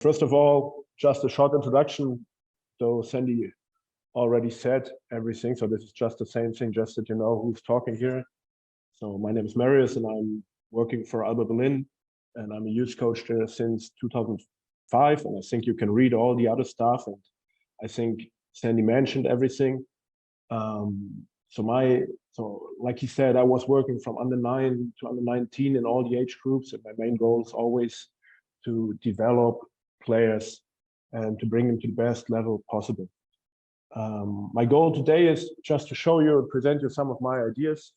First of all, just a short introduction, though Sandy already said everything. So this is just the same thing, just that you know who's talking here. So my name is Marius and I'm working for Alba Berlin and I'm a youth coach there since 2005. And I think you can read all the other stuff. And I think Sandy mentioned everything. So like he said, I was working from under 9 to under 19 in all the age groups. And my main goal is always to develop players and to bring them to the best level possible. My goal today is just to show you and present you some of my ideas.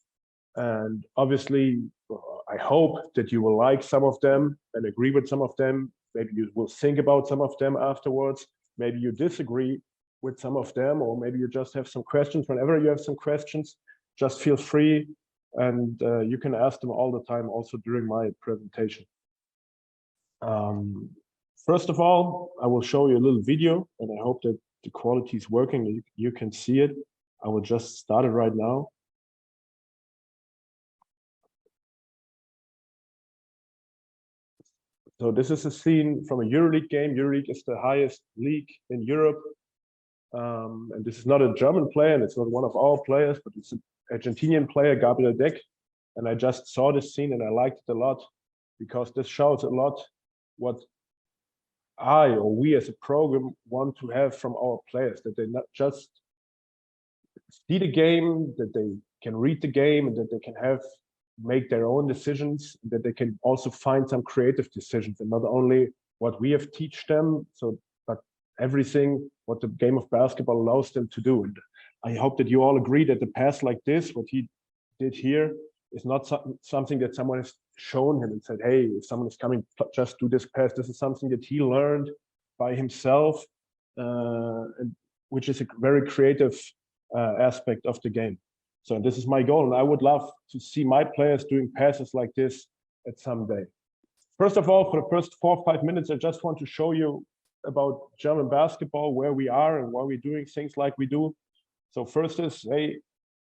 And obviously, I hope that you will like some of them and agree with some of them. Maybe you will think about some of them afterwards. Maybe you disagree with some of them, or maybe you just have some questions. Whenever you have some questions, just feel free and you can ask them all the time, also during my presentation. First of all, I will show you a little video and I hope that the quality is working. You can see it. I will just start it right now. So this is a scene from a EuroLeague game. EuroLeague is the highest league in Europe. And this is not a German player, and it's not one of our players, but it's an Argentinian player, Gabriel Deck. And I just saw this scene and I liked it a lot because this shows a lot what we as a program want to have from our players, that they not just see the game, that they can read the game, and that they can make their own decisions, that they can also find some creative decisions, and not only what we have teach them, but everything what the game of basketball allows them to do. And I hope that you all agree that the pass like this, what he did here, is not something that someone has shown him and said, hey, if someone is coming, just do this pass. This is something that he learned by himself, and which is a very creative aspect of the game. So this is my goal, and I would love to see my players doing passes like this at some day. First of all, for the first 4 or 5 minutes, I just want to show you about German basketball, where we are and why we're doing things like we do. So first is, hey,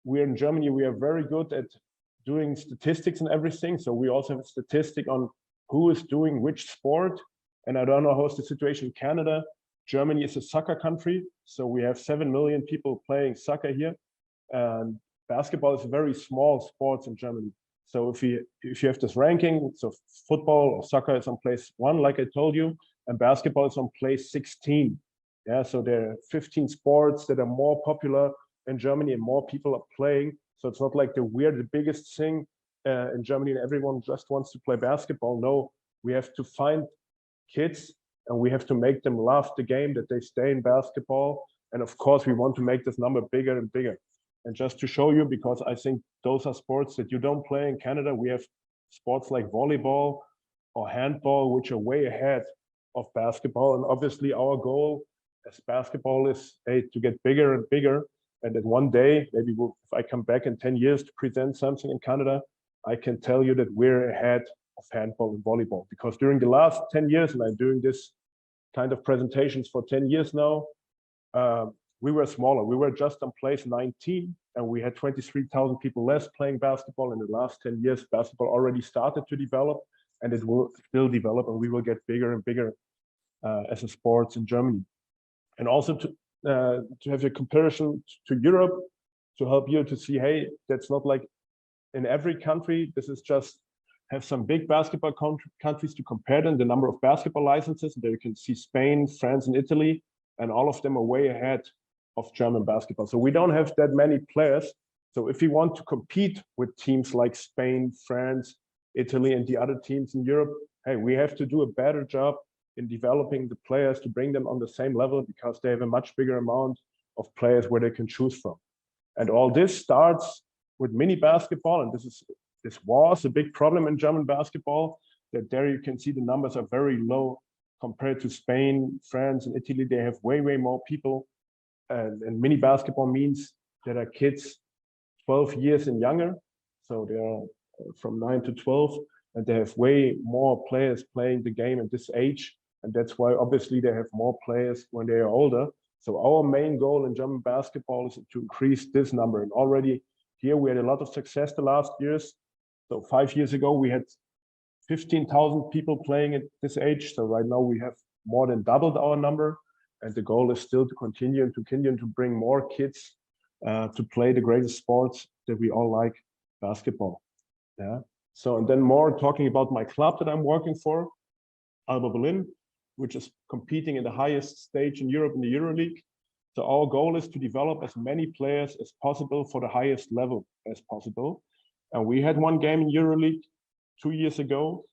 we're in Germany, we are very good at doing statistics and everything. So we also have a statistic on who is doing which sport. And I don't know how's the situation in Canada. Germany is a soccer country. So we have 7 million people playing soccer here. And basketball is a very small sport in Germany. So if you have this ranking, so football or soccer is on place 1, like I told you, and basketball is on place 16. Yeah, so there are 15 sports that are more popular in Germany and more people are playing. So it's not like we're the biggest thing in Germany and everyone just wants to play basketball. No, we have to find kids and we have to make them love the game, that they stay in basketball. And of course, we want to make this number bigger and bigger. And just to show you, because I think those are sports that you don't play in Canada, we have sports like volleyball or handball, which are way ahead of basketball. And obviously our goal as basketball is to get bigger and bigger. And then one day, maybe if I come back in 10 years to present something in Canada, I can tell you that we're ahead of handball and volleyball. Because during the last 10 years, and I'm doing this kind of presentations for 10 years now, we were smaller. We were just on place 19, and we had 23,000 people less playing basketball. In the last 10 years, basketball already started to develop, and it will still develop, and we will get bigger and bigger as a sport in Germany. And also to have a comparison to Europe, to help you to see, hey, that's not like in every country. This is just have some big basketball countries to compare them, the number of basketball licenses. There you can see Spain, France, and Italy, and all of them are way ahead of German basketball. So we don't have that many players. So if we want to compete with teams like Spain, France, Italy, and the other teams in Europe, hey, we have to do a better job in developing the players to bring them on the same level, because they have a much bigger amount of players where they can choose from. And all this starts with mini basketball, and this was a big problem in German basketball, that there you can see the numbers are very low compared to Spain, France, and Italy. They have way more people. And mini basketball means there are kids 12 years and younger. So they are from 9 to 12, and they have way more players playing the game at this age. And that's why obviously they have more players when they are older. So our main goal in German basketball is to increase this number. And already here we had a lot of success the last years. So 5 years ago, we had 15,000 people playing at this age. So right now we have more than doubled our number. And the goal is still to continue to bring more kids to play the greatest sports that we all like, basketball. Yeah. So, and then more talking about my club that I'm working for, Alba Berlin, which is competing in the highest stage in Europe in the EuroLeague. So our goal is to develop as many players as possible for the highest level as possible. And we had one game in EuroLeague 2 years ago,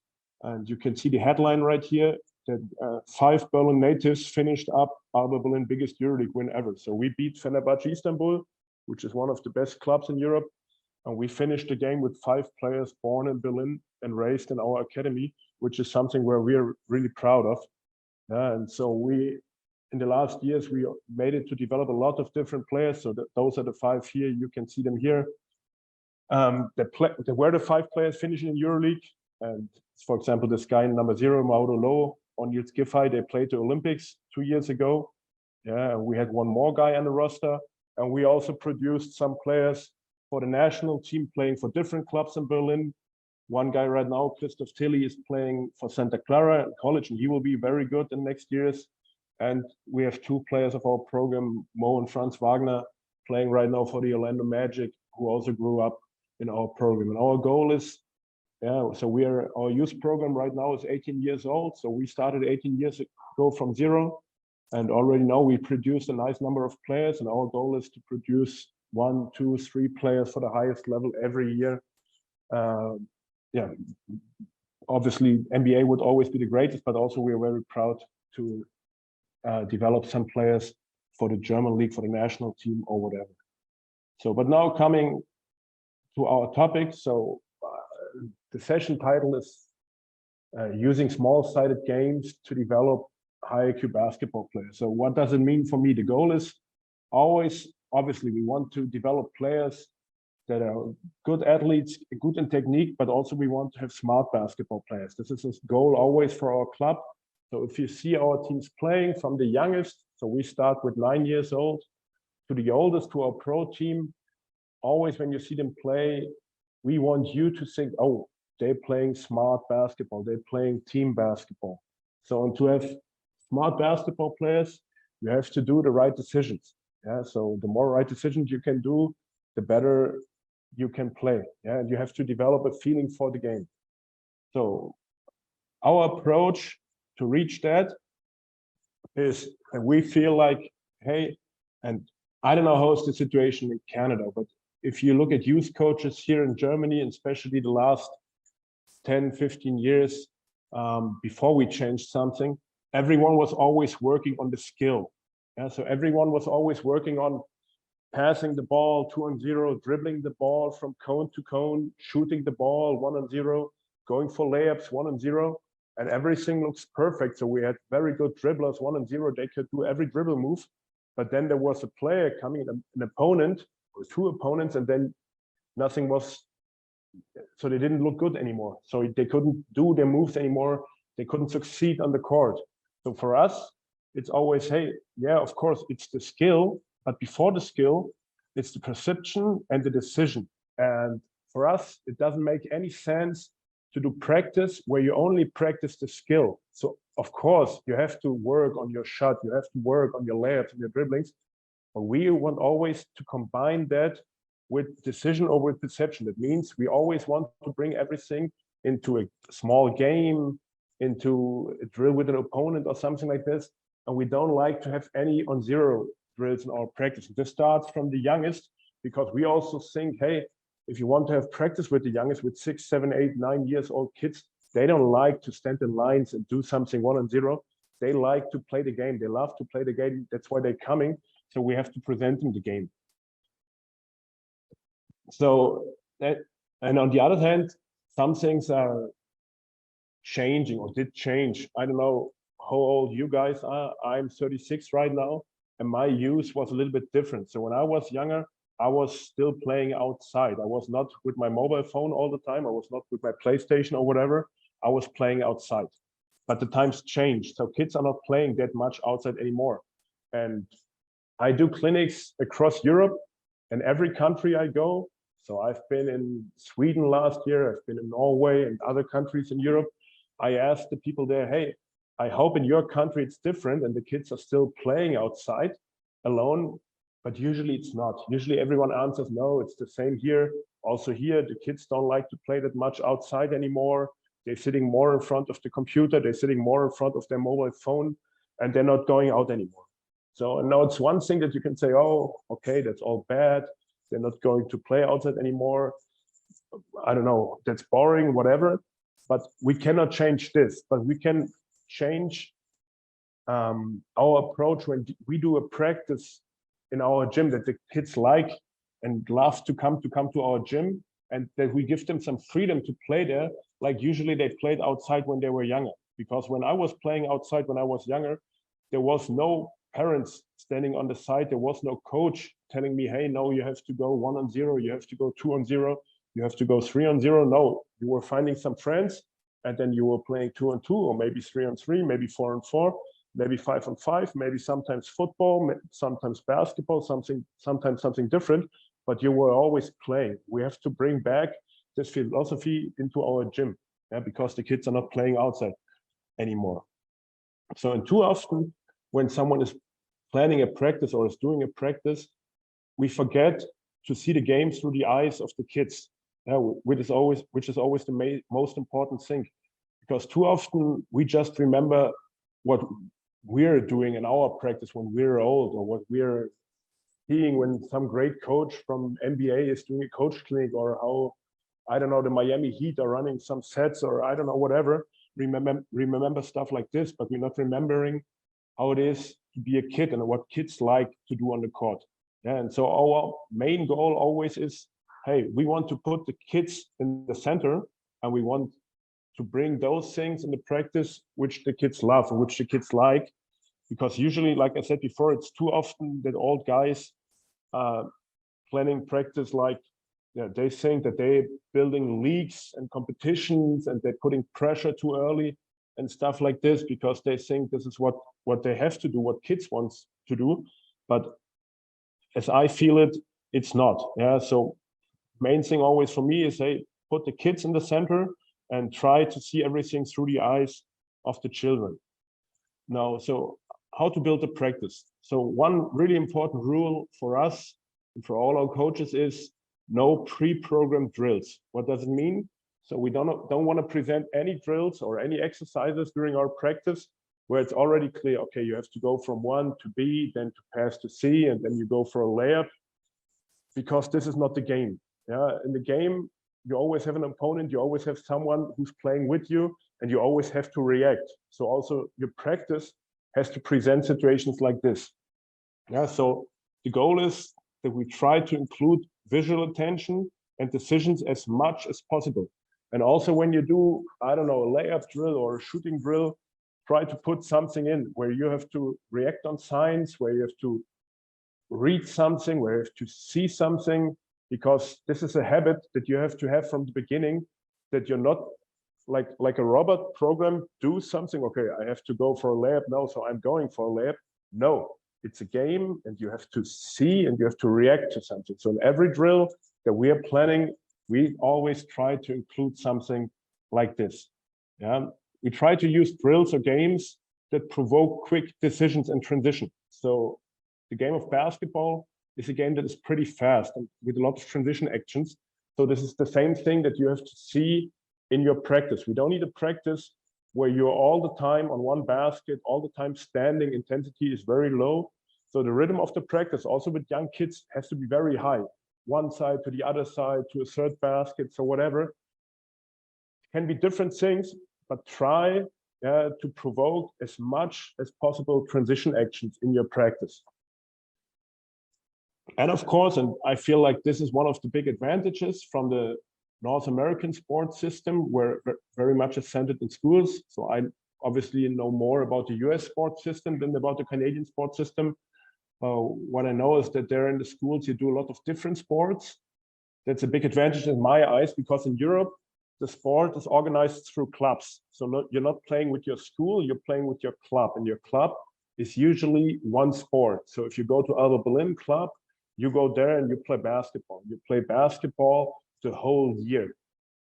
and you can see the headline right here that 5 Berlin natives finished up Alba Berlin biggest EuroLeague win ever. So we beat Fenerbahce Istanbul, which is one of the best clubs in Europe, and we finished the game with 5 players born in Berlin and raised in our academy, which is something where we're really proud of. And so we, in the last years, we made it to develop a lot of different players. So those are the 5 here. You can see them here. There were the 5 players finishing in EuroLeague. And for example, this guy number 0, Mauro Loh, or Nils Giffey, they played the Olympics 2 years ago. Yeah, we had one more guy on the roster. And we also produced some players for the national team playing for different clubs in Berlin. One guy right now, Christoph Tilly, is playing for Santa Clara College, and he will be very good in next years. And we have 2 players of our program, Mo and Franz Wagner, playing right now for the Orlando Magic, who also grew up in our program. And our goal is, so our youth program right now is 18 years old. So we started 18 years ago from 0. And already now we produced a nice number of players. And our goal is to produce 1, 2, 3 players for the highest level every year. Obviously NBA would always be the greatest, but also we are very proud to develop some players for the German league, for the national team or whatever. So, but now coming to our topic. So the session title is using small-sided games to develop high IQ basketball players. So what does it mean for me? The goal is always, obviously, we want to develop players that are good athletes, good in technique, but also we want to have smart basketball players. This is a goal always for our club. So if you see our teams playing from the youngest, so we start with 9 years old, to the oldest, to our pro team, always when you see them play, we want you to think, oh, they're playing smart basketball, they're playing team basketball. So and to have smart basketball players, you have to do the right decisions. Yeah, so the more right decisions you can do, the better you can play. Yeah, and you have to develop a feeling for the game. So our approach to reach that is that we feel like, hey, and I don't know how is the situation in Canada, but if you look at youth coaches here in Germany, and especially the last 10, 15 years before we changed something, everyone was always working on the skill. Yeah, so everyone was always working on passing the ball 2-on-0, dribbling the ball from cone to cone, shooting the ball 1-on-0, going for layups 1-on-0, and everything looks perfect. So we had very good dribblers 1-on-0. They could do every dribble move, but then there was a player coming, an opponent or 2 opponents, and then nothing was. So they didn't look good anymore. So they couldn't do their moves anymore. They couldn't succeed on the court. So for us, it's always, hey, yeah, of course, it's the skill, but before the skill, it's the perception and the decision. And for us, it doesn't make any sense to do practice where you only practice the skill. So of course, you have to work on your shot, you have to work on your layups and your dribblings, but we want always to combine that with decision or with perception. That means we always want to bring everything into a small game, into a drill with an opponent or something like this. And we don't like to have any 1-on-0 drills in our practice. This starts from the youngest, because we also think, hey, if you want to have practice with the youngest, with 6, 7, 8, 9 years old kids, they don't like to stand in lines and do something 1-on-0. They like to play the game. They love to play the game. That's why they're coming. So we have to present them the game. So that, and on the other hand, some things are changing or did change. I don't know how old you guys are. I'm 36 right now, and my youth was a little bit different. So when I was younger, I was still playing outside. I was not with my mobile phone all the time. I was not with my PlayStation or whatever. I was playing outside. But the times changed. So kids are not playing that much outside anymore. And I do clinics across Europe, and every country I go. So I've been in Sweden last year. I've been in Norway and other countries in Europe. I asked the people there, hey, I hope in your country it's different and the kids are still playing outside alone, but usually it's not. Usually everyone answers, no, it's the same here. Also here, the kids don't like to play that much outside anymore. They're sitting more in front of the computer, they're sitting more in front of their mobile phone, and they're not going out anymore. So now it's one thing that you can say, oh, okay, that's all bad. They're not going to play outside anymore. I don't know, that's boring, whatever. But we cannot change this, but we can change our approach when we do a practice in our gym that the kids like and love to come to our gym, and that we give them some freedom to play there. Like usually they played outside when they were younger, because when I was playing outside when I was younger, there was no parents standing on the side. There was no coach telling me, hey, no, you have to go 1-on-0, you have to go 2-on-0, you have to go 3-on-0. No, you were finding some friends, and then you were playing 2-on-2, or maybe 3-on-3, maybe 4-on-4, maybe 5-on-5, maybe sometimes football, sometimes basketball, sometimes something different, but you were always playing. We have to bring back this philosophy into our gym, because the kids are not playing outside anymore. So, and too often when someone is planning a practice or is doing a practice, we forget to see the game through the eyes of the kids, which is always the most important thing, because too often we just remember what we're doing in our practice when we're old, or what we're seeing when some great coach from NBA is doing a coach clinic, or how, I don't know, the Miami Heat are running some sets, or I don't know, whatever. Remember stuff like this, but we're not remembering how it is to be a kid and what kids like to do on the court. Yeah, and so our main goal always is, hey, we want to put the kids in the center, and we want to bring those things in the practice which the kids love and which the kids like. Because usually, like I said before, it's too often that old guys planning practice like, they think that they're building leagues and competitions, and they're putting pressure too early and stuff like this, because they think this is what they have to do, what kids want to do. But as I feel it, it's not. Yeah. So main thing always for me is, hey, put the kids in the center and try to see everything through the eyes of the children. Now, so how to build a practice? So one really important rule for us and for all our coaches is no pre-programmed drills. What does it mean? So we don't want to present any drills or any exercises during our practice where it's already clear, okay, you have to go from 1 to B, then to pass to C, and then you go for a layup, because this is not the game. Yeah, in the game, you always have an opponent, you always have someone who's playing with you, and you always have to react. So also your practice has to present situations like this. Yeah, so the goal is that we try to include visual attention and decisions as much as possible. And also when you do, I don't know, a layup drill or a shooting drill, try to put something in where you have to react on signs, where you have to read something, where you have to see something, because this is a habit that you have to have from the beginning, that you're not like a robot program, do something, okay, I have to go for a layup now, so I'm going for a layup. No, it's a game, and you have to see and you have to react to something. So in every drill that we are planning, we always try to include something like this. Yeah, we try to use drills or games that provoke quick decisions and transition. So the game of basketball is a game that is pretty fast and with a lot of transition actions. So this is the same thing that you have to see in your practice. We don't need a practice where you're all the time on one basket, all the time standing, intensity is very low. So the rhythm of the practice, also with young kids, has to be very high. One side to the other side, to a third basket, so whatever. It can be different things, but try to provoke as much as possible transition actions in your practice. And of course, and I feel like this is one of the big advantages from the North American sports system, where very much is centered in schools. So I obviously know more about the US sports system than about the Canadian sports system. What I know is that there in the schools, you do a lot of different sports. That's a big advantage in my eyes, because in Europe, the sport is organized through clubs. So you're not playing with your school, you're playing with your club, and your club is usually one sport. So if you go to Alba Berlin club, you go there and you play basketball. You play basketball the whole year.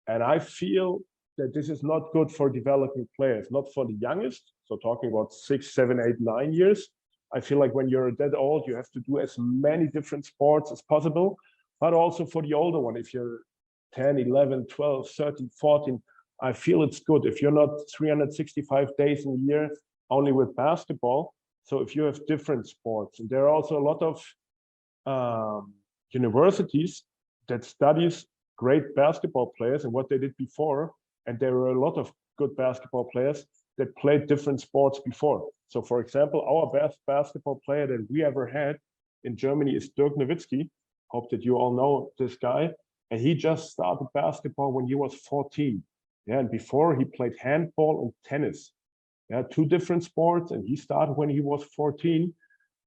And I feel that this is not good for developing players, not for the youngest. So talking about 6, 7, 8, 9 years. I feel like when you're that old, you have to do as many different sports as possible, but also for the older one, if you're 10, 11, 12, 13, 14, I feel it's good. If you're not 365 days in a year only with basketball, so if you have different sports, and there are also a lot of universities that studies great basketball players and what they did before, and there were a lot of good basketball players that played different sports before. So for example, our best basketball player that we ever had in Germany is Dirk Nowitzki. Hope that you all know this guy. And he just started basketball when he was 14. Yeah, and before he played handball and tennis. Yeah, 2 different sports, and he started when he was 14,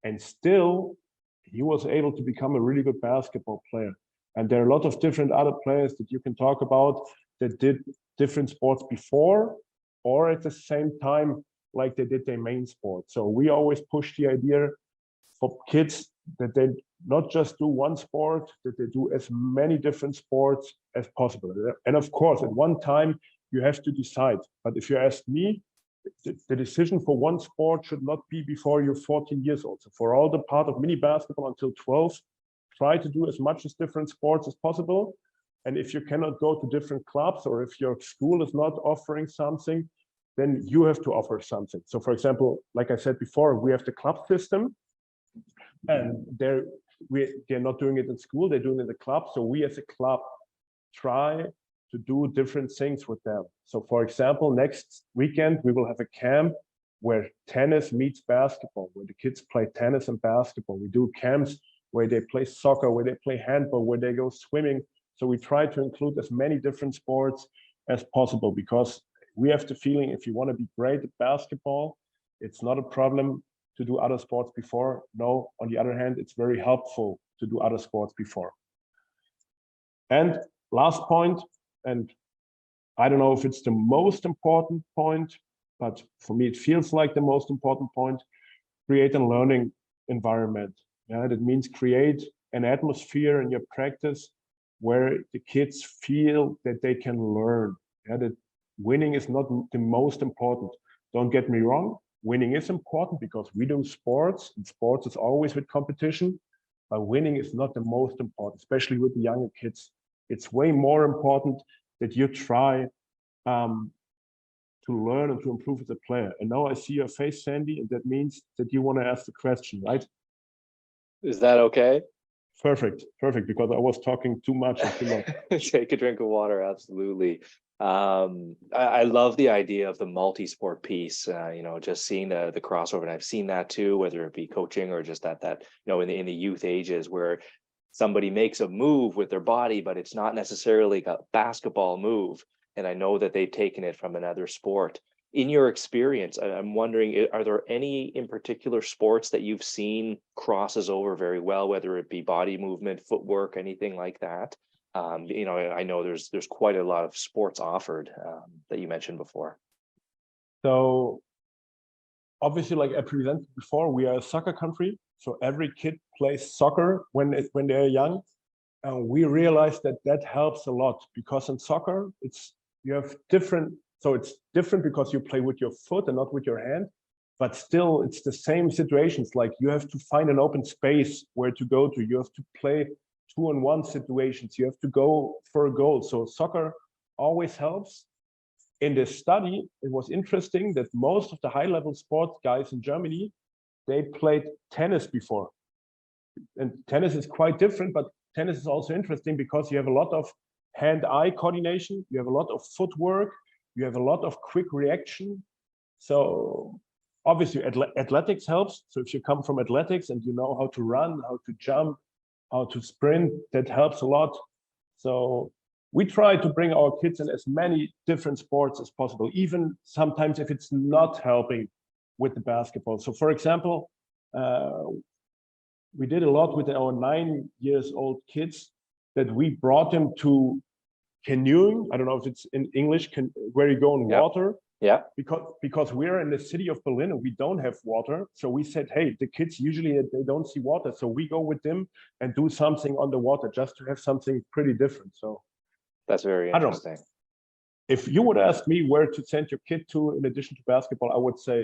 and still he was able to become a really good basketball player. And there are a lot of different other players that you can talk about that did different sports before or at the same time, like they did their main sport. So we always push the idea for kids that they not just do one sport, that they do as many different sports as possible. And of course, at one time, you have to decide. But if you ask me, the decision for one sport should not be before you're 14 years old. So for all the part of mini basketball until 12, try to do as much as different sports as possible. And if you cannot go to different clubs, or if your school is not offering something, then you have to offer something. So for example, like I said before, we have the club system, and they're not doing it in school, they're doing it in the club. So we as a club try to do different things with them. So for example, next weekend, we will have a camp where tennis meets basketball, where the kids play tennis and basketball. We do camps where they play soccer, where they play handball, where they go swimming. So we try to include as many different sports as possible, because we have the feeling if you want to be great at basketball, it's not a problem to do other sports before. No, on the other hand, it's very helpful to do other sports before. And last point, and I don't know if it's the most important point, but for me, it feels like the most important point: create a learning environment. Yeah, that means create an atmosphere in your practice where the kids feel that they can learn. Yeah, that winning is not the most important. Don't get me wrong, winning is important because we do sports, and sports is always with competition, but winning is not the most important, especially with the younger kids. It's way more important that you try to learn and to improve as a player. And now I see your face, Sandy, and that means that you want to ask the question, right? Is that okay? Perfect, because I was talking too much and too long. Take a drink of water, absolutely. I love the idea of the multi-sport piece, just seeing the crossover. And I've seen that too, whether it be coaching or just that in the youth ages where somebody makes a move with their body, but it's not necessarily a basketball move. And I know that they've taken it from another sport. In your experience, I'm wondering, are there any in particular sports that you've seen crosses over very well, whether it be body movement, footwork, anything like that? I know there's quite a lot of sports offered that you mentioned before. So obviously, like I presented before, we are a soccer country. So every kid plays soccer when they're young. And we realized that helps a lot, because in soccer, you have different. So it's different because you play with your foot and not with your hand, but still it's the same situations. Like you have to find an open space where to go to. You have to play 2-on-1 situations. You have to go for a goal. So soccer always helps. In this study, it was interesting that most of the high-level sports guys in Germany, they played tennis before. And tennis is quite different, but tennis is also interesting because you have a lot of hand-eye coordination, you have a lot of footwork, you have a lot of quick reaction. So obviously athletics helps. So if you come from athletics and you know how to run, how to jump, how to sprint, that helps a lot. So we try to bring our kids in as many different sports as possible, even sometimes if it's not helping with the basketball. So for example, we did a lot with our 9-year-old kids, that we brought them to canoeing. I don't know if it's in English, where you go in water. Yeah. Because we're in the city of Berlin and we don't have water. So we said, hey, the kids usually they don't see water. So we go with them and do something on the water just to have something pretty different. So that's very interesting. if you would ask me where to send your kid to in addition to basketball, I would say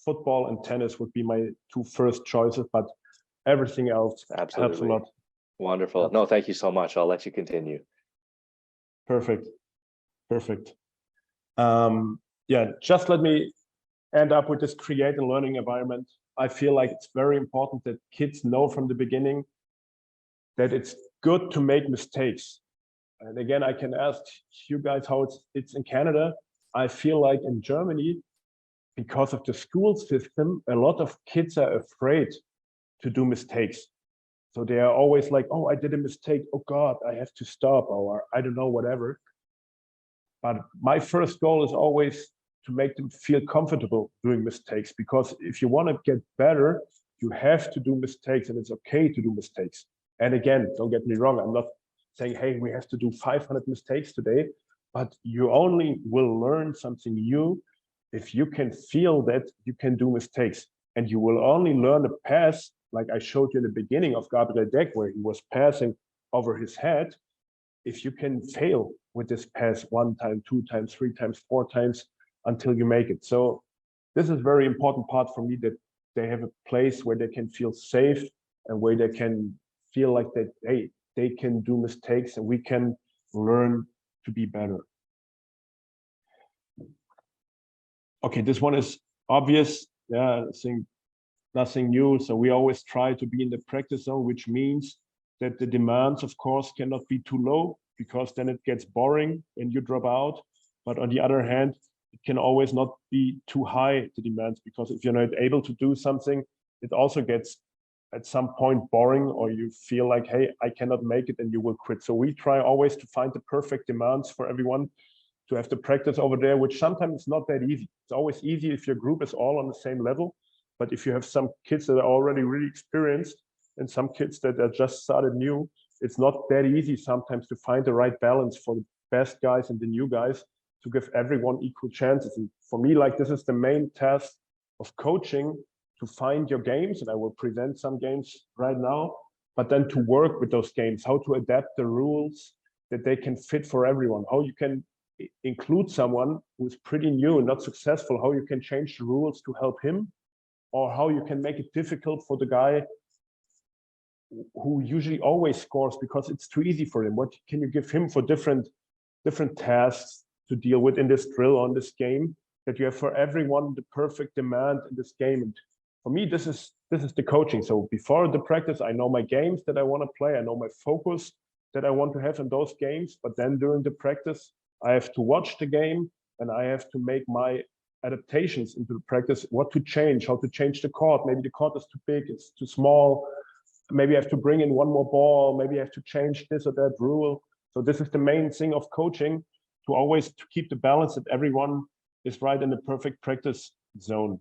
football and tennis would be my two first choices, but everything else helps a Absolutely. lot. Wonderful. No, thank you so much. I'll let you continue. Perfect. Perfect. Yeah, just let me end up with this create and learning environment. I feel like it's very important that kids know from the beginning that it's good to make mistakes. And again, I can ask you guys how it's in Canada. I feel like in Germany, because of the school system, a lot of kids are afraid to do mistakes. So they are always like, oh, I did a mistake. Oh God, I have to stop, or I don't know, whatever. But my first goal is always to make them feel comfortable doing mistakes, because if you want to get better, you have to do mistakes, and it's okay to do mistakes. And again, don't get me wrong, I'm not saying, hey, we have to do 500 mistakes today, but you only will learn something new if you can feel that you can do mistakes. And you will only learn a pass, like I showed you in the beginning of Gabriel Deck, where he was passing over his head, if you can fail with this pass 1 time, 2 times, 3 times, 4 times until you make it. So this is very important part for me, that they have a place where they can feel safe and where they can feel like that, hey, they can do mistakes and we can learn to be better. Okay, this one is obvious. Yeah, I think nothing new. So we always try to be in the practice zone, which means that the demands, of course, cannot be too low, because then it gets boring and you drop out. But on the other hand, it can always not be too high, the demands, because if you're not able to do something, it also gets at some point boring, or you feel like, hey, I cannot make it, and you will quit. So we try always to find the perfect demands for everyone, to have the practice over there, which sometimes is not that easy. It's always easy if your group is all on the same level. But if you have some kids that are already really experienced and some kids that are just started new, it's not that easy sometimes to find the right balance for the best guys and the new guys, to give everyone equal chances. And for me, like, this is the main task of coaching, to find your games, and I will present some games right now, but then to work with those games, how to adapt the rules that they can fit for everyone, how you can include someone who's pretty new and not successful, how you can change the rules to help him, or how you can make it difficult for the guy who usually always scores because it's too easy for him. What can you give him for different tasks to deal with in this drill, on this game, that you have for everyone the perfect demand in this game? And for me, this is the coaching. So before the practice, I know my games that I want to play, I know my focus that I want to have in those games, but then during the practice, I have to watch the game and I have to make my adaptations into the practice, what to change, how to change the court. Maybe the court is too big, it's too small. Maybe I have to bring in one more ball. Maybe I have to change this or that rule. So this is the main thing of coaching, to always to keep the balance, that everyone is right in the perfect practice zone.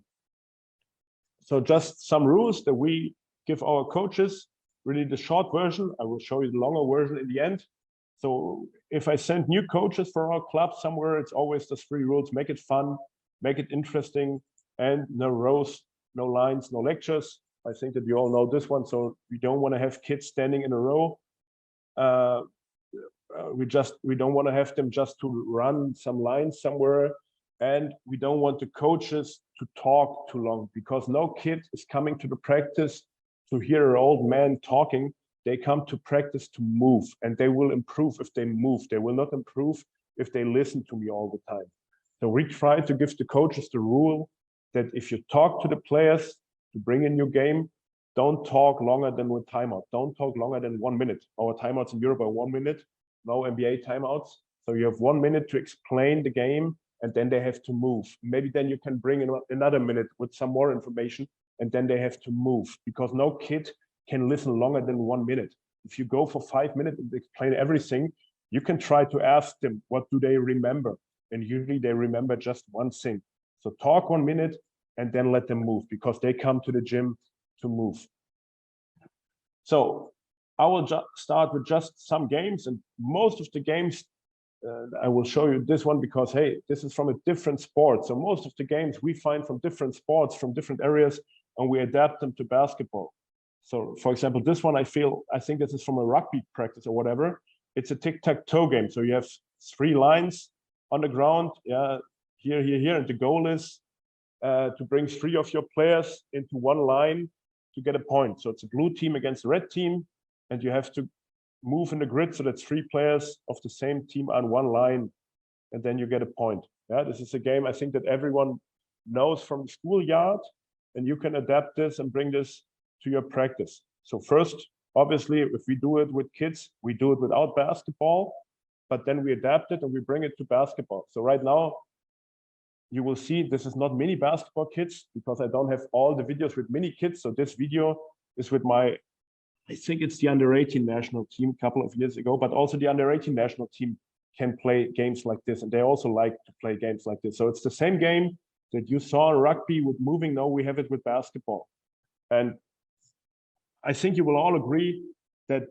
So just some rules that we give our coaches, really the short version. I will show you the longer version in the end. So if I send new coaches for our club somewhere, it's always the 3 rules: make it fun, make it interesting, and no rows, no lines, no lectures. I think that you all know this one. So we don't want to have kids standing in a row. We don't want to have them just to run some lines somewhere. And we don't want the coaches to talk too long, because no kid is coming to the practice to hear an old man talking. They come to practice to move, and they will improve if they move. They will not improve if they listen to me all the time. So we try to give the coaches the rule that if you talk to the players to bring in your game, don't talk longer than one timeout. Don't talk longer than 1 minute. Our timeouts in Europe are 1 minute, no NBA timeouts. So you have 1 minute to explain the game, and then they have to move. Maybe then you can bring in another minute with some more information, and then they have to move, because no kid can listen longer than 1 minute. If you go for 5 minutes and explain everything, you can try to ask them, what do they remember? And usually they remember just one thing. So talk 1 minute and then let them move, because they come to the gym to move. So I will start with just some games, and most of the games, I will show you this one because, hey, this is from a different sport. So most of the games we find from different sports, from different areas, and we adapt them to basketball. So for example, this one, I think this is from a rugby practice or whatever. It's a tic-tac-toe game. So you have 3 lines, on the ground, yeah, here, and the goal is to bring 3 of your players into one line to get a point. So it's a blue team against a red team, and you have to move in the grid so that 3 players of the same team on one line, and then you get a point. Yeah, this is a game I think that everyone knows from the schoolyard, and you can adapt this and bring this to your practice. So first, obviously, if we do it with kids, we do it without basketball, but then we adapt it and we bring it to basketball. So right now, you will see this is not mini basketball kids, because I don't have all the videos with mini kids. So this video is with my, I think it's the under-18 national team a couple of years ago, but also the under-18 national team can play games like this, and they also like to play games like this. So it's the same game that you saw in rugby with moving. Now we have it with basketball. And I think you will all agree that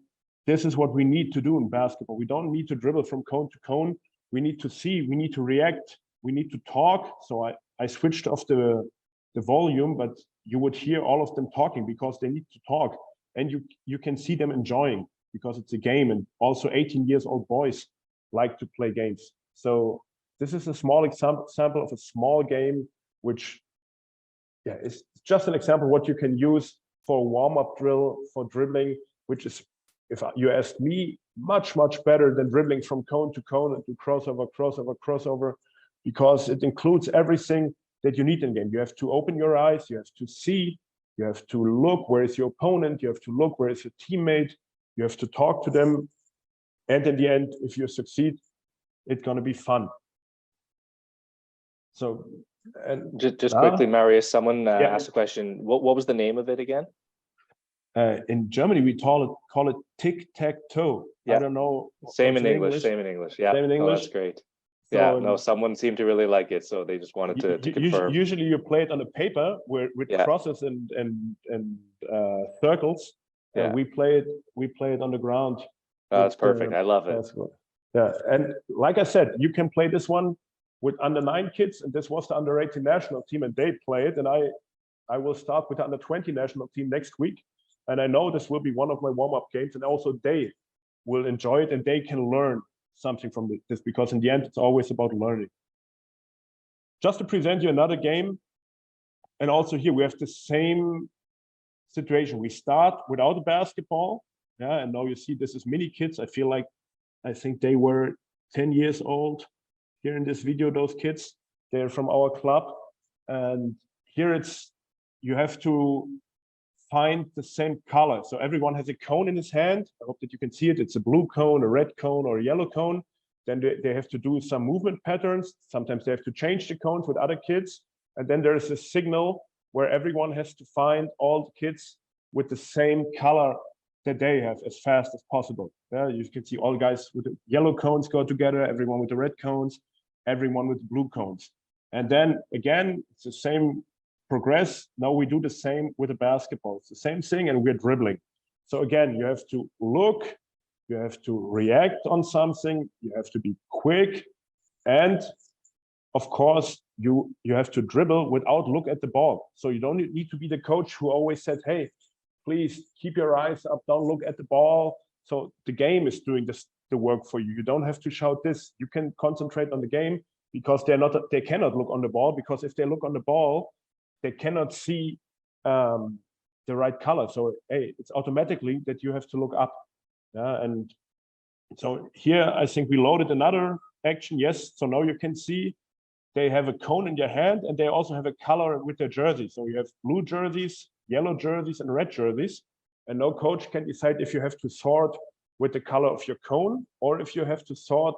this is what we need to do in basketball. We don't need to dribble from cone to cone. We need to see, we need to react, we need to talk. So I switched off the volume, but you would hear all of them talking because they need to talk. And you can see them enjoying, because it's a game, and also 18 years old boys like to play games. So this is a small example of a small game, which, yeah, is just an example what you can use for a warm-up drill for dribbling, which is, if you ask me, much better than dribbling from cone to cone and to crossover, because it includes everything that you need in game. You have to open your eyes, you have to see, you have to look where is your opponent, you have to look where is your teammate, you have to talk to them, and in the end, if you succeed, it's going to be fun. So, and just quickly, Marius, someone asked a question. What was the name of it again? In Germany, we call it tic-tac-toe. Yeah. I don't know. Same in English. Same in English. Yeah. Same in English. Oh, that's great. So, yeah. No, someone seemed to really like it, so they just wanted to confirm. Usually, you play it on a paper with crosses and circles. Yeah. We play it on the ground. Oh, that's perfect. I love it. Yeah, and like I said, you can play this one with under-9 kids, and this was the under-18 national team, and they play it, and I will start with the under-20 national team next week, and I know this will be one of my warm-up games, and also they will enjoy it, and they can learn something from this, because in the end, it's always about learning. Just to present you another game, and also here we have the same situation. We start without a basketball, yeah, and now you see this is mini kids. I think they were 10 years old here in this video, those kids. They're from our club. And here you have to find the same color. So everyone has a cone in his hand. I hope that you can see it. It's a blue cone, a red cone, or a yellow cone. Then they have to do some movement patterns. Sometimes they have to change the cones with other kids. And then there's a signal where everyone has to find all the kids with the same color that they have as fast as possible. Yeah, you can see all guys with the yellow cones go together, everyone with the red cones, everyone with the blue cones. And then again, it's the same progress. Now we do the same with the basketball. It's the same thing, and we're dribbling. So again, you have to look, you have to react on something, you have to be quick, and of course, you have to dribble without look at the ball. So you don't need to be the coach who always said, hey, please keep your eyes up, don't look at the ball. So the game is doing the work for you. You don't have to shout this. You can concentrate on the game, because they cannot look on the ball, because if they look on the ball, they cannot see the right color. So hey, it's automatically that you have to look up. And so here I think we loaded another action. Yes, so now you can see they have a cone in their hand, and they also have a color with their jersey. So you have blue jerseys, yellow jerseys, and red jerseys. And no coach can decide if you have to sort with the color of your cone, or if you have to sort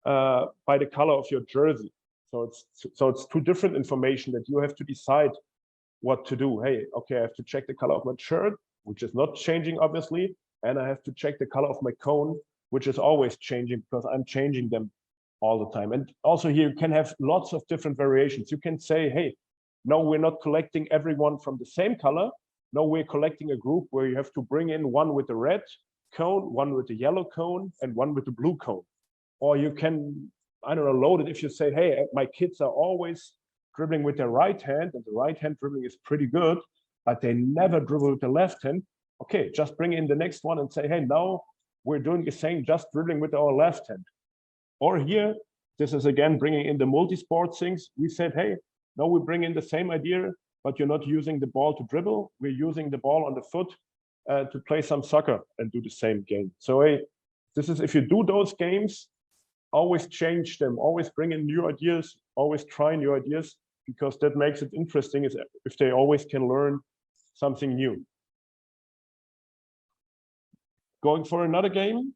by the color of your jersey. So it's two different information that you have to decide what to do. Hey, okay, I have to check the color of my shirt, which is not changing, obviously. And I have to check the color of my cone, which is always changing, because I'm changing them all the time. And also here you can have lots of different variations. You can say, hey, no, we're not collecting everyone from the same color. No, we're collecting a group where you have to bring in one with the red cone, one with the yellow cone, and one with the blue cone. Or you can, I don't know, load it if you say, hey, my kids are always dribbling with their right hand, and the right hand dribbling is pretty good, but they never dribble with the left hand. Okay, just bring in the next one and say, hey, now we're doing the same, just dribbling with our left hand. Or here, this is again bringing in the multi-sport things. We said, hey, no, we bring in the same idea, but you're not using the ball to dribble. We're using the ball on the foot to play some soccer and do the same game. So hey, this is, if you do those games, always change them, always bring in new ideas, always try new ideas, because that makes it interesting is if they always can learn something new. Going for another game,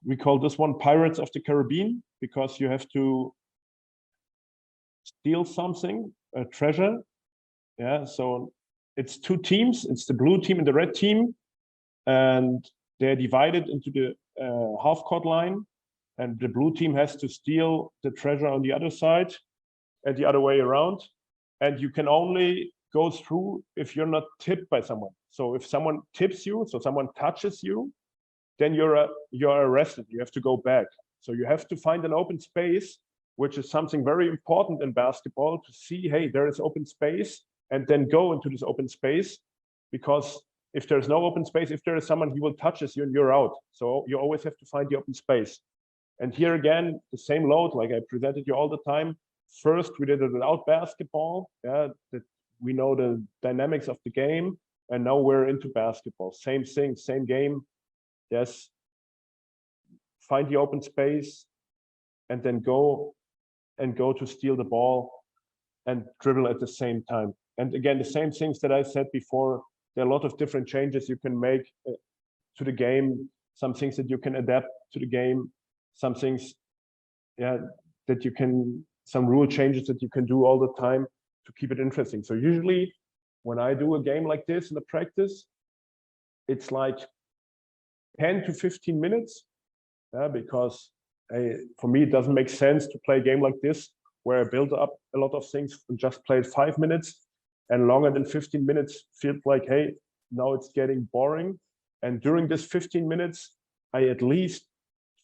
we call this one Pirates of the Caribbean, because you have to steal something, a treasure. Yeah, so it's two teams, it's the blue team and the red team, and they're divided into the half-court line, and the blue team has to steal the treasure on the other side and the other way around. And you can only go through if you're not tipped by someone. So if someone tips you, so someone touches you, then you're arrested. You have to go back. So you have to find an open space, which is something very important in basketball, to see, hey, there is open space, and then go into this open space, because if there's no open space, if there is someone who will touches you and you're out. So you always have to find the open space. And here again, the same load, like I presented you all the time. First, we did it without basketball. Yeah, that we know the dynamics of the game, and now we're into basketball. Same thing, same game. Yes, find the open space, and then go to steal the ball and dribble at the same time. And again, the same things that I said before. There are a lot of different changes you can make to the game. Some things that you can adapt to the game. Some things, yeah, that you can, some rule changes that you can do all the time to keep it interesting. So usually when I do a game like this in the practice, it's like 10 to 15 minutes, because for me, it doesn't make sense to play a game like this where I build up a lot of things and just play it 5 minutes, and longer than 15 minutes feels like, hey, now it's getting boring. And during this 15 minutes, I at least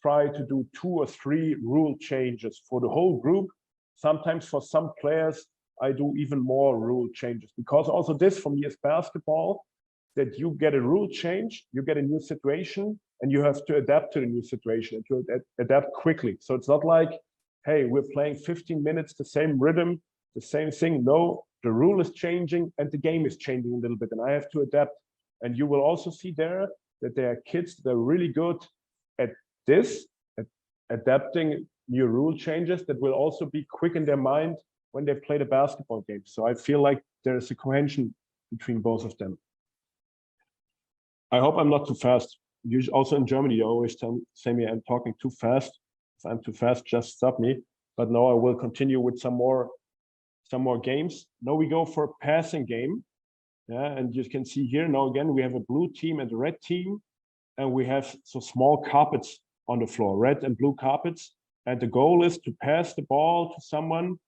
try to do 2 or 3 rule changes for the whole group. Sometimes for some players, I do even more rule changes, because also this for me is basketball, that you get a rule change, you get a new situation, and you have to adapt to the new situation and to adapt quickly. So it's not like, hey, we're playing 15 minutes, the same rhythm, the same thing. No, the rule is changing and the game is changing a little bit, and I have to adapt. And you will also see there that there are kids that are really good at this, at adapting new rule changes, that will also be quick in their mind when they play the basketball game. So I feel like there is a cohesion between both of them. I hope I'm not too fast. Usually, also in Germany, you always say me I'm talking too fast. If I'm too fast, just stop me. But now I will continue with some more games. Now we go for a passing game. Yeah, and you can see here now again, we have a blue team and a red team, and we have so small carpets on the floor, red and blue carpets. And the goal is to pass the ball to someone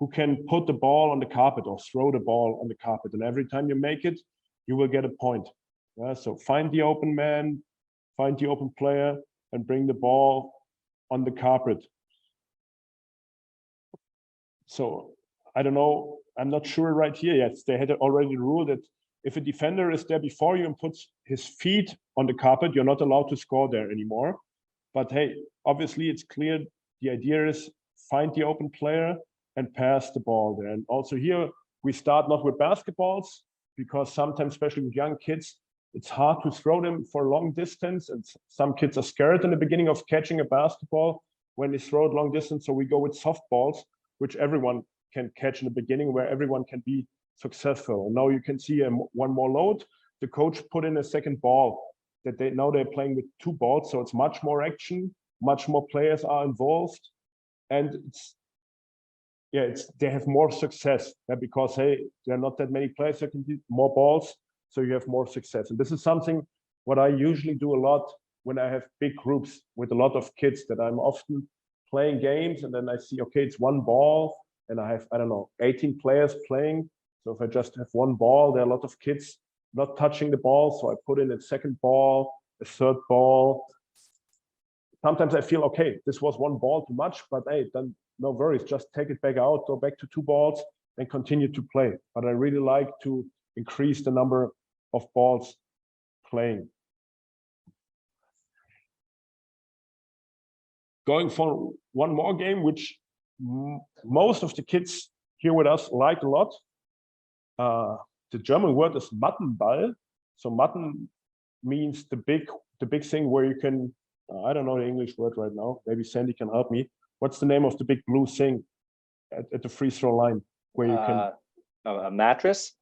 who can put the ball on the carpet or throw the ball on the carpet. And every time you make it, you will get a point. Yeah, so find the open man, find the open player, and bring the ball on the carpet. So I don't know, I'm not sure right here yet. They had already ruled that if a defender is there before you and puts his feet on the carpet, you're not allowed to score there anymore. But hey, obviously it's clear the idea is find the open player and pass the ball there. And also here, we start not with basketballs, because sometimes, especially with young kids, it's hard to throw them for a long distance. And some kids are scared in the beginning of catching a basketball when they throw it long distance. So we go with softballs, which everyone can catch in the beginning, where everyone can be successful. And now you can see one more load. The coach put in a second ball that now they're playing with 2 balls. So it's much more action, much more players are involved. And they have more success, because, hey, there are not that many players that can do more balls. So you have more success. And this is something what I usually do a lot when I have big groups with a lot of kids, that I'm often playing games, and then I see, okay, it's 1 ball and I have, I don't know, 18 players playing. So if I just have 1 ball, there are a lot of kids not touching the ball. So I put in a second ball, a third ball. Sometimes I feel, okay, this was 1 ball too much, but hey, then no worries, just take it back out, go back to 2 balls and continue to play. But I really like to increase the number of balls playing. going for one more game, which most of the kids here with us like a lot. The German word is Mattenball. So Matten means the big thing where you can, I don't know the English word right now. Maybe Sandy can help me. What's the name of the big blue thing at the free throw line where you can? A mattress.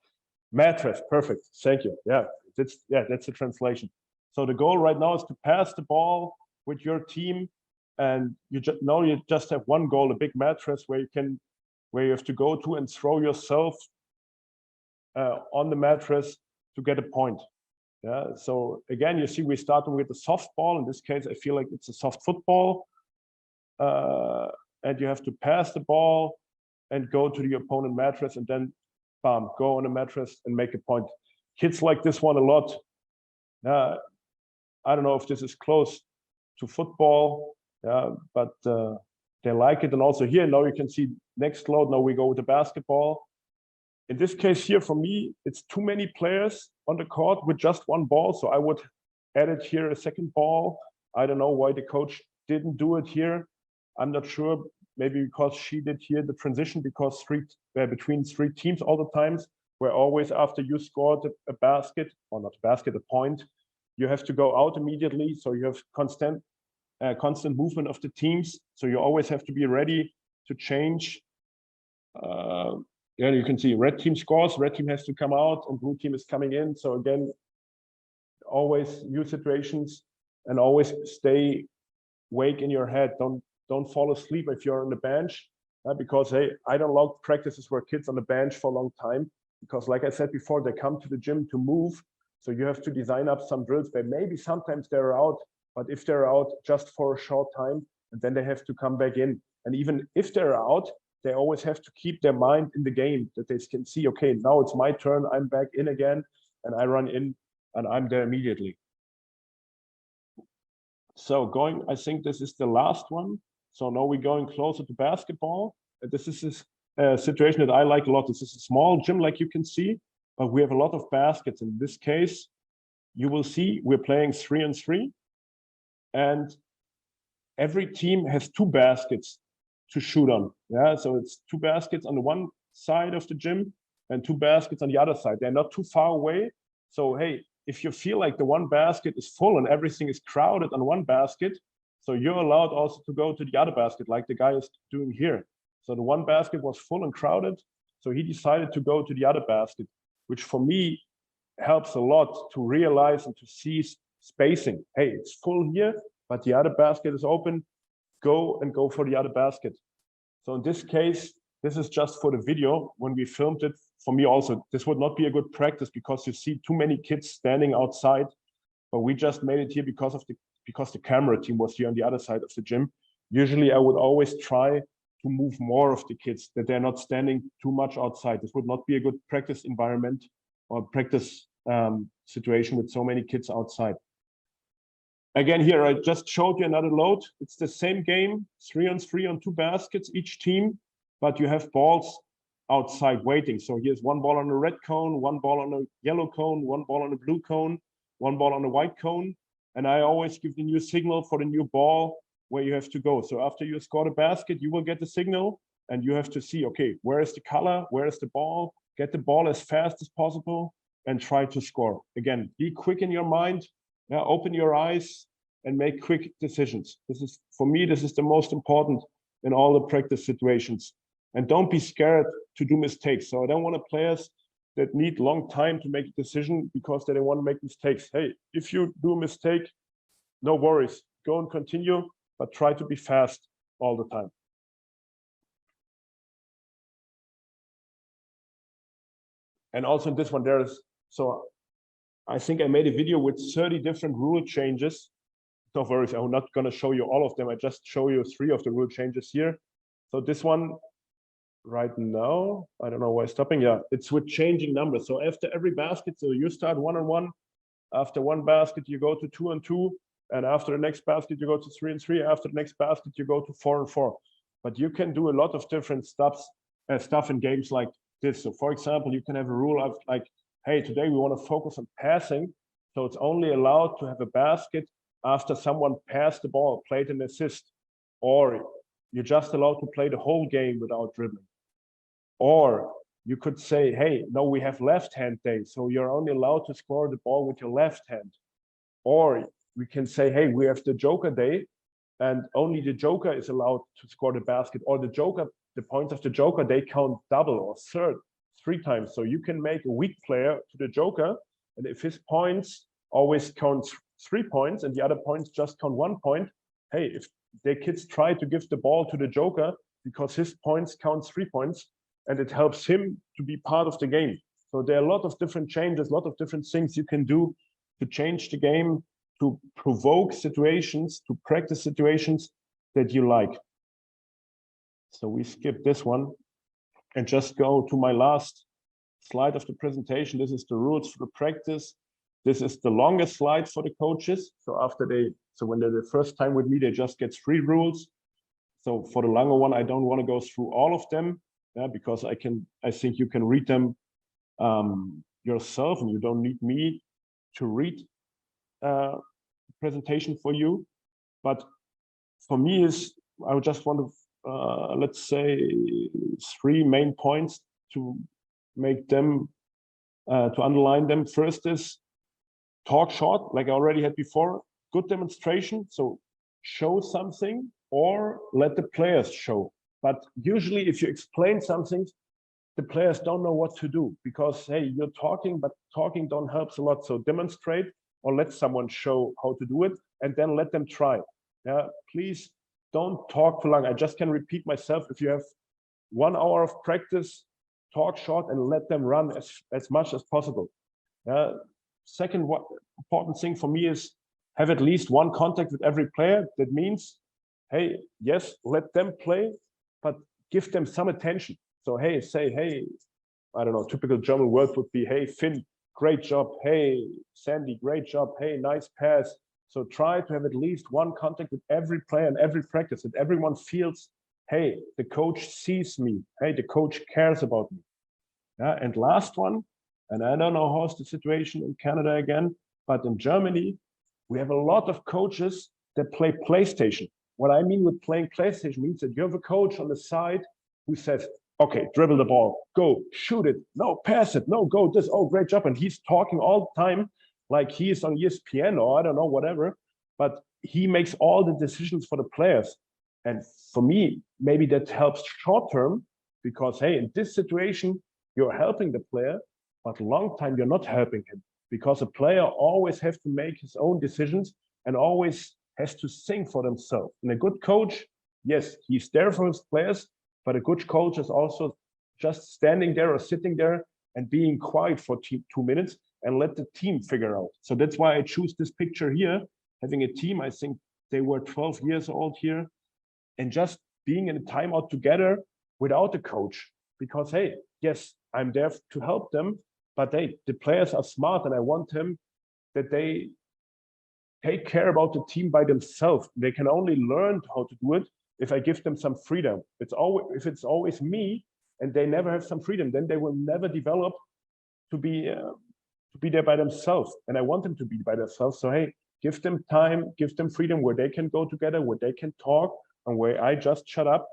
Mattress, perfect. Thank you. Yeah, that's the translation. So the goal right now is to pass the ball with your team, and you just have one goal, a big mattress where you have to go to and throw yourself on the mattress to get a point. Yeah. So again, you see, we're starting with a softball. In this case, I feel like it's a soft football, and you have to pass the ball and go to the opponent mattress, and then bam, go on the mattress and make a point. Kids like this one a lot. I don't know if this is close to football, but they like it. And also here, now you can see next load. Now we go with the basketball. In this case here, for me, it's too many players on the court with just one ball. So I would add it here, a second ball. I don't know why the coach didn't do it here. I'm not sure. Maybe because she did here the transition, because between three teams all the times, where always after you scored a basket, or not a basket, a point, you have to go out immediately. So you have constant movement of the teams. So you always have to be ready to change. Yeah, you can see red team scores, red team has to come out, and blue team is coming in. So again, always new situations, and always stay awake in your head. Don't fall asleep if you're on the bench, because hey, I don't like practices where kids on the bench for a long time, because like I said before, they come to the gym to move. So you have to design up some drills where maybe sometimes they're out, but if they're out just for a short time, and then they have to come back in. And even if they're out, they always have to keep their mind in the game, that they can see, okay, now it's my turn, I'm back in again, and I run in and I'm there immediately. So I think this is the last one. So now we're going closer to basketball. This is a situation that I like a lot. This is a small gym, like you can see, but we have a lot of baskets. In this case, you will see we're playing 3-on-3, and every team has 2 baskets to shoot on. Yeah, so it's 2 baskets on the one side of the gym and 2 baskets on the other side. They're not too far away. So hey, if you feel like the one basket is full and everything is crowded on one basket, so you're allowed also to go to the other basket, like the guy is doing here. So the one basket was full and crowded, so he decided to go to the other basket, which for me helps a lot to realize and to see spacing. Hey, it's full here, but the other basket is open. Go for the other basket. So in this case, this is just for the video. When we filmed it, for me also, this would not be a good practice because you see too many kids standing outside. But we just made it here because the camera team was here on the other side of the gym. Usually I would always try to move more of the kids, that they're not standing too much outside. This would not be a good practice environment or practice situation with so many kids outside. Again, here I just showed you another load. It's the same game, 3-on-3 on 2 baskets each team, but you have balls outside waiting. So here's one ball on a red cone, one ball on a yellow cone, one ball on a blue cone, one ball on a white cone. And I always give the new signal for the new ball where you have to go. So after you score the basket, you will get the signal and you have to see, okay, where is the color? Where is the ball? Get the ball as fast as possible and try to score. Again, be quick in your mind. Yeah, open your eyes and make quick decisions. For me, this is the most important in all the practice situations. And don't be scared to do mistakes. So I don't want players that need long time to make a decision because they don't want to make mistakes. Hey, if you do a mistake, no worries. Go and continue, but try to be fast all the time. And also in this one, so I think I made a video with 30 different rule changes. Don't worry, I'm not going to show you all of them. I just show you 3 of the rule changes here. So this one right now, I don't know why it's stopping. Yeah, it's with changing numbers. So after every basket, so you start 1-on-1. After one basket, you go to 2-on-2. And after the next basket, you go to 3-on-3. After the next basket, you go to 4-on-4. But you can do a lot of different stuff in games like this. So for example, you can have a rule of like, hey, today we want to focus on passing. So it's only allowed to have a basket after someone passed the ball, played an assist. or you're just allowed to play the whole game without dribbling. Or you could say, hey, no, we have left hand day, so you're only allowed to score the ball with your left hand. Or we can say, hey, we have the Joker day, and only the Joker is allowed to score the basket, or the points of the Joker, they count double or three times. So you can make a weak player to the Joker, and if his points always count 3 points and the other points just count 1 point, hey, if the kids try to give the ball to the Joker because his points count 3 points, and it helps him to be part of the game. So there are a lot of different changes, a lot of different things you can do to change the game, to provoke situations, to practice situations that you like. So we skip this one and just go to my last slide of the presentation. This is the rules for the practice. This is the longest slide for the coaches. So when they're the first time with me, they just get 3 rules. So for the longer one, I don't want to go through all of them, because I think you can read them yourself, and you don't need me to read presentation for you. But for me, I would just want to let's say 3 main points to make them to underline them. First is talk short, like I already had before. Good demonstration, so show something or let the players show. But usually if you explain something, the players don't know what to do, because hey, you're talking, but talking don't help a lot. So demonstrate or let someone show how to do it, and then let them try. Please don't talk for long. I just can repeat myself. If you have 1 hour of practice, talk short and let them run as much as possible. Second important thing for me is have at least 1 contact with every player. That means, hey, yes, let them play, but give them some attention. So hey, say, hey, I don't know, typical German word would be, hey, Finn, great job. Hey, Sandy, great job. Hey, nice pass. So try to have at least 1 contact with every player in every practice, that everyone feels, hey, the coach sees me. Hey, the coach cares about me. And last one, and I don't know how's the situation in Canada again, but in Germany, we have a lot of coaches that play PlayStation. What I mean with playing PlayStation means that you have a coach on the side who says, okay, dribble the ball, go, shoot it, no, pass it, no, go this, oh, great job. And he's talking all the time like he is on ESPN or I don't know, whatever, but he makes all the decisions for the players. And for me, maybe that helps short term, because hey, in this situation, you're helping the player, but long time you're not helping him, because a player always has to make his own decisions and always has to think for themselves. And a good coach, yes, he's there for his players, but a good coach is also just standing there or sitting there and being quiet for 2 minutes and let the team figure out. So that's why I choose this picture here, having a team. I think they were 12 years old here, and just being in a timeout together without a coach, because hey, yes, I'm there to help them, but hey, the players are smart, and I want them that they take care about the team by themselves. They can only learn how to do it if I give them some freedom. If it's always me and they never have some freedom, then they will never develop to be there by themselves. And I want them to be by themselves. So hey, give them time, give them freedom where they can go together, where they can talk, and where I just shut up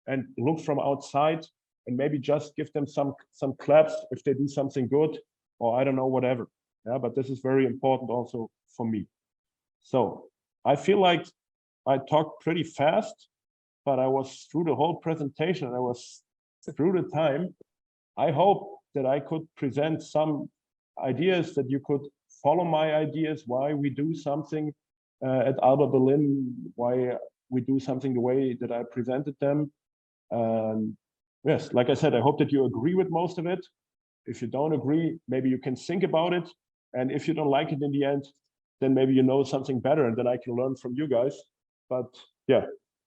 and look from outside, and maybe just give them some claps if they do something good, or I don't know, whatever. But this is very important also for me. So I feel like I talked pretty fast, but I was through the whole presentation, and I was through the time. I hope that I could present some ideas, that you could follow my ideas, why we do something at Alba Berlin, why we do something the way that I presented them. Yes, like I said, I hope that you agree with most of it. If you don't agree, maybe you can think about it. And if you don't like it in the end, then maybe you know something better, and then I can learn from you guys. But yeah,